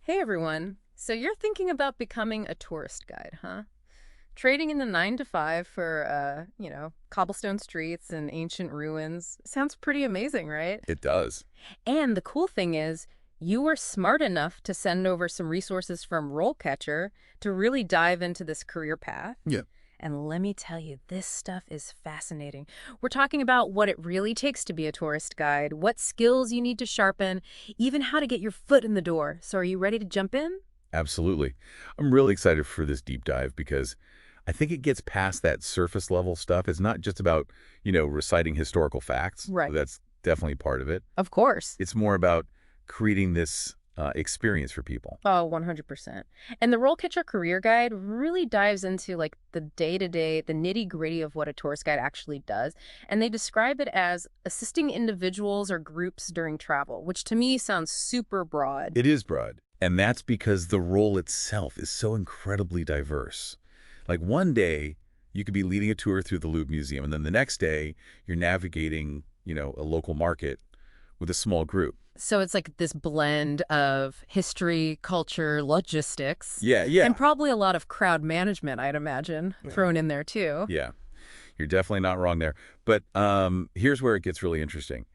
Hey everyone. So you're thinking about becoming a tourist guide, huh? Trading in the 9 to 5 for cobblestone streets and ancient ruins. Sounds pretty amazing, right? It does. And the cool thing is, you were smart enough to send over some resources from RoleCatcher to really dive into this career path. Yeah. And let me tell you, this stuff is fascinating. We're talking about what it really takes to be a tourist guide, what skills you need to sharpen, even how to get your foot in the door. So are you ready to jump in? Absolutely. I'm really excited for this deep dive because I think it gets past that surface level stuff. It's not just about, reciting historical facts. Right. That's definitely part of it. Of course. It's more about creating this experience for people. Oh, 100%. And the RoleCatcher Career Guide really dives into like the day-to-day, the nitty-gritty of what a tourist guide actually does. And they describe it as assisting individuals or groups during travel, which to me sounds super broad. It is broad. And that's because the role itself is so incredibly diverse. Like one day, you could be leading a tour through the Louvre Museum, and then the next day, you're navigating, a local market with a small group. So it's like this blend of history, culture, logistics, Yeah, yeah. and probably a lot of crowd management, I'd imagine, thrown in there too. Yeah, you're definitely not wrong there. But here's where it gets really interesting.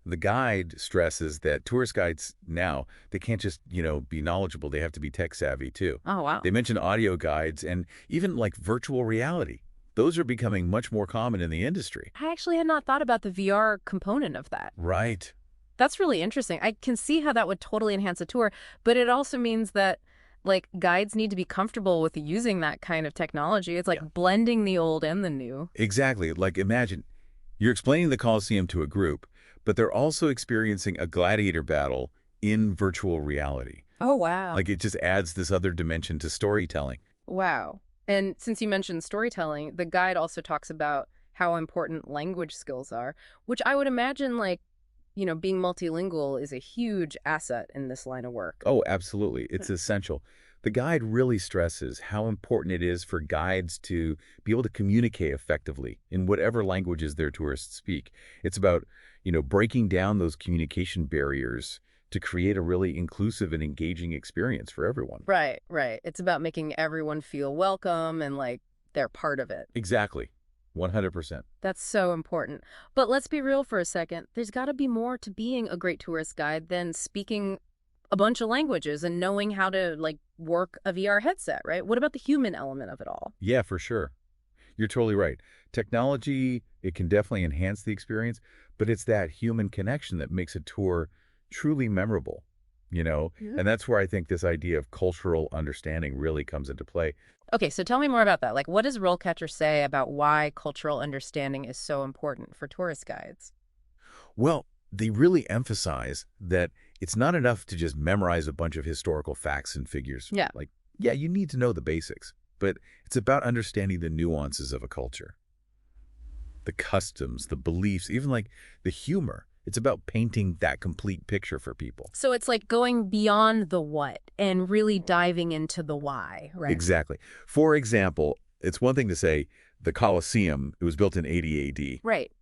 The guide stresses that tourist guides now, they can't just, be knowledgeable. They have to be tech savvy too. Oh, wow. They mention audio guides and even like virtual reality. Those are becoming much more common in the industry. I actually had not thought about the VR component of that. Right. That's really interesting. I can see how that would totally enhance a tour, but it also means that like guides need to be comfortable with using that kind of technology. It's like blending the old and the new. Exactly. Like imagine you're explaining the Colosseum to a group, but they're also experiencing a gladiator battle in virtual reality. Oh, wow. Like it just adds this other dimension to storytelling. Wow. And since you mentioned storytelling, the guide also talks about how important language skills are, which I would imagine like, being multilingual is a huge asset in this line of work. Oh, absolutely. It's essential. The guide really stresses how important it is for guides to be able to communicate effectively in whatever languages their tourists speak. It's about, breaking down those communication barriers to create a really inclusive and engaging experience for everyone. Right, right. It's about making everyone feel welcome and like they're part of it. Exactly. 100%. That's so important. But let's be real for a second. There's got to be more to being a great tourist guide than speaking a bunch of languages and knowing how to like work a VR headset, right? What about the human element of it all? Yeah, for sure. You're totally right. Technology, it can definitely enhance the experience, but it's that human connection that makes a tour truly memorable, Yeah. And that's where I think this idea of cultural understanding really comes into play. Okay, so tell me more about that. Like, what does RoleCatcher say about why cultural understanding is so important for tourist guides? Well, they really emphasize that it's not enough to just memorize a bunch of historical facts and figures. Yeah. Like, yeah, you need to know the basics, but it's about understanding the nuances of a culture, the customs, the beliefs, even like the humor. It's about painting that complete picture for people. So it's like going beyond the what and really diving into the why, right? Exactly. For example, it's one thing to say the Colosseum, it was built in 80 AD, Right.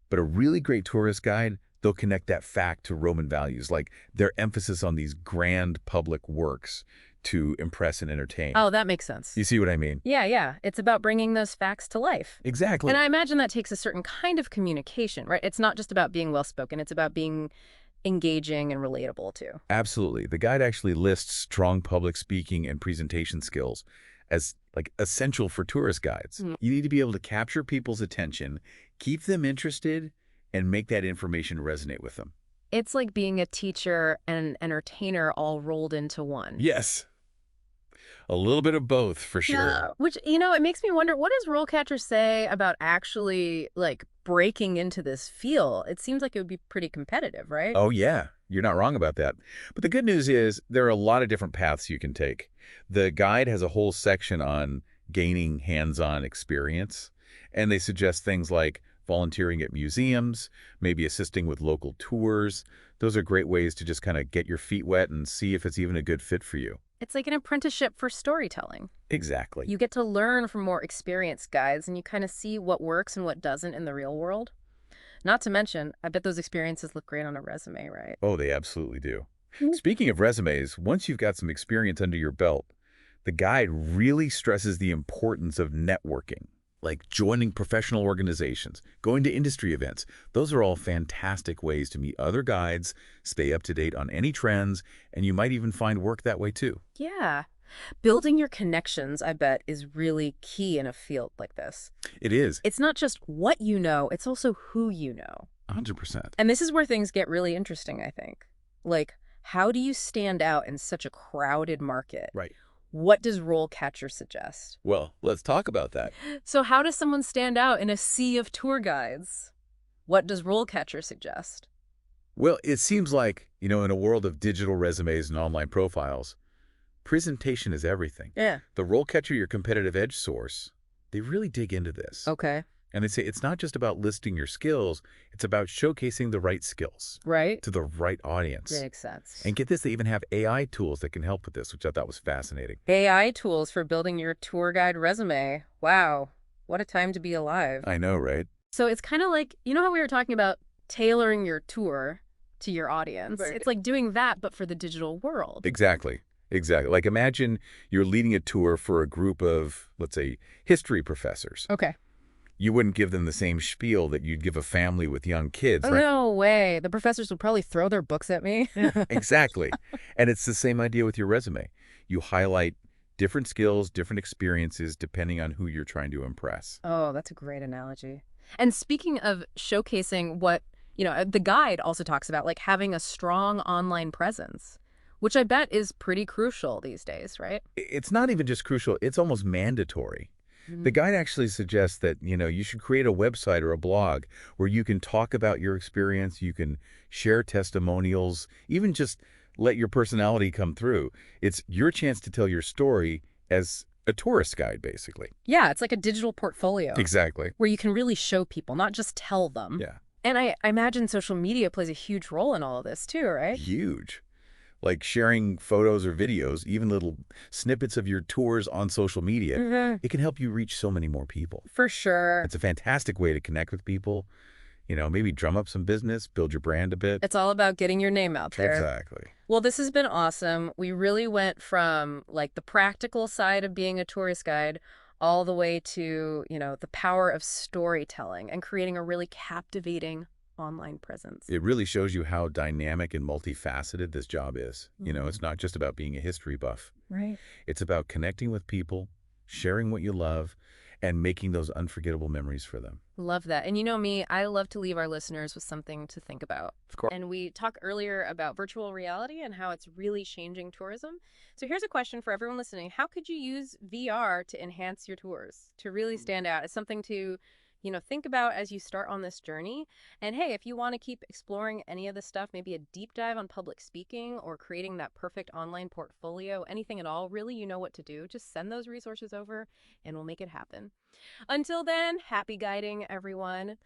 but a really great tourist guide, they'll connect that fact to Roman values, like their emphasis on these grand public works to impress and entertain. Oh, that makes sense. You see what I mean? Yeah, yeah. It's about bringing those facts to life. Exactly. And I imagine that takes a certain kind of communication, right? It's not just about being well-spoken. It's about being engaging and relatable, too. Absolutely. The guide actually lists strong public speaking and presentation skills as like essential for tourist guides. Mm. You need to be able to capture people's attention, keep them interested, and make that information resonate with them. It's like being a teacher and an entertainer all rolled into one. Yes. A little bit of both, for sure. Yeah, which, it makes me wonder, what does RoleCatcher say about actually, like, breaking into this field? It seems like it would be pretty competitive, right? Oh, yeah. You're not wrong about that. But the good news is there are a lot of different paths you can take. The guide has a whole section on gaining hands-on experience, and they suggest things like volunteering at museums, maybe assisting with local tours. Those are great ways to just kind of get your feet wet and see if it's even a good fit for you. It's like an apprenticeship for storytelling. Exactly. You get to learn from more experienced guides, and you kind of see what works and what doesn't in the real world. Not to mention, I bet those experiences look great on a resume, right? Oh, they absolutely do. Speaking of resumes, once you've got some experience under your belt, the guide really stresses the importance of networking, like joining professional organizations, going to industry events. Those are all fantastic ways to meet other guides, stay up to date on any trends, and you might even find work that way too. Yeah. Building your connections, I bet, is really key in a field like this. It is, It's not just what you know, it's also who you know. 100%. And this is where things get really interesting, I think. Like, how do you stand out in such a crowded market? Right. What does RoleCatcher suggest? Well, let's talk about that. So how does someone stand out in a sea of tour guides? What does RoleCatcher suggest? Well, it seems like, in a world of digital resumes and online profiles, presentation is everything. Yeah. The RoleCatcher, your competitive edge source, they really dig into this. Okay. And they say it's not just about listing your skills, it's about showcasing the right skills Right? to the right audience. Makes sense. And get this, they even have AI tools that can help with this, which I thought was fascinating. AI tools for building your tour guide resume. Wow. What a time to be alive. I know, right? So it's kind of like, you know how we were talking about tailoring your tour to your audience? Right. It's like doing that, but for the digital world. Exactly. Exactly. Like imagine you're leading a tour for a group of, let's say, history professors. Okay. You wouldn't give them the same spiel that you'd give a family with young kids, Oh, right? no way. The professors would probably throw their books at me. Exactly. And it's the same idea with your resume. You highlight different skills, different experiences, depending on who you're trying to impress. Oh, that's a great analogy. And speaking of showcasing what, the guide also talks about, like having a strong online presence, which I bet is pretty crucial these days, right? It's not even just crucial, it's almost mandatory. The guide actually suggests that, you should create a website or a blog where you can talk about your experience, you can share testimonials, even just let your personality come through. It's your chance to tell your story as a tourist guide, basically. Yeah, it's like a digital portfolio Exactly. where you can really show people, not just tell them. Yeah. And I imagine social media plays a huge role in all of this too, right? Huge. Like sharing photos or videos, even little snippets of your tours on social media, it can help you reach so many more people. For sure. It's a fantastic way to connect with people, maybe drum up some business, build your brand a bit. It's all about getting your name out there. Exactly. Well, this has been awesome. We really went from like the practical side of being a tourist guide all the way to, the power of storytelling and creating a really captivating online presence. It really shows you how dynamic and multifaceted this job is. Mhm. It's not just about being a history buff. Right. It's about connecting with people, sharing what you love, and making those unforgettable memories for them. Love that. And you know me, I love to leave our listeners with something to think about. Of course. And we talked earlier about virtual reality and how it's really changing tourism. So here's a question for everyone listening. How could you use VR to enhance your tours, to really stand out? It's something to, think about as you start on this journey. And hey, if you want to keep exploring any of this stuff, maybe a deep dive on public speaking or creating that perfect online portfolio, anything at all, really, you know what to do. Just send those resources over and we'll make it happen. Until then, happy guiding, everyone.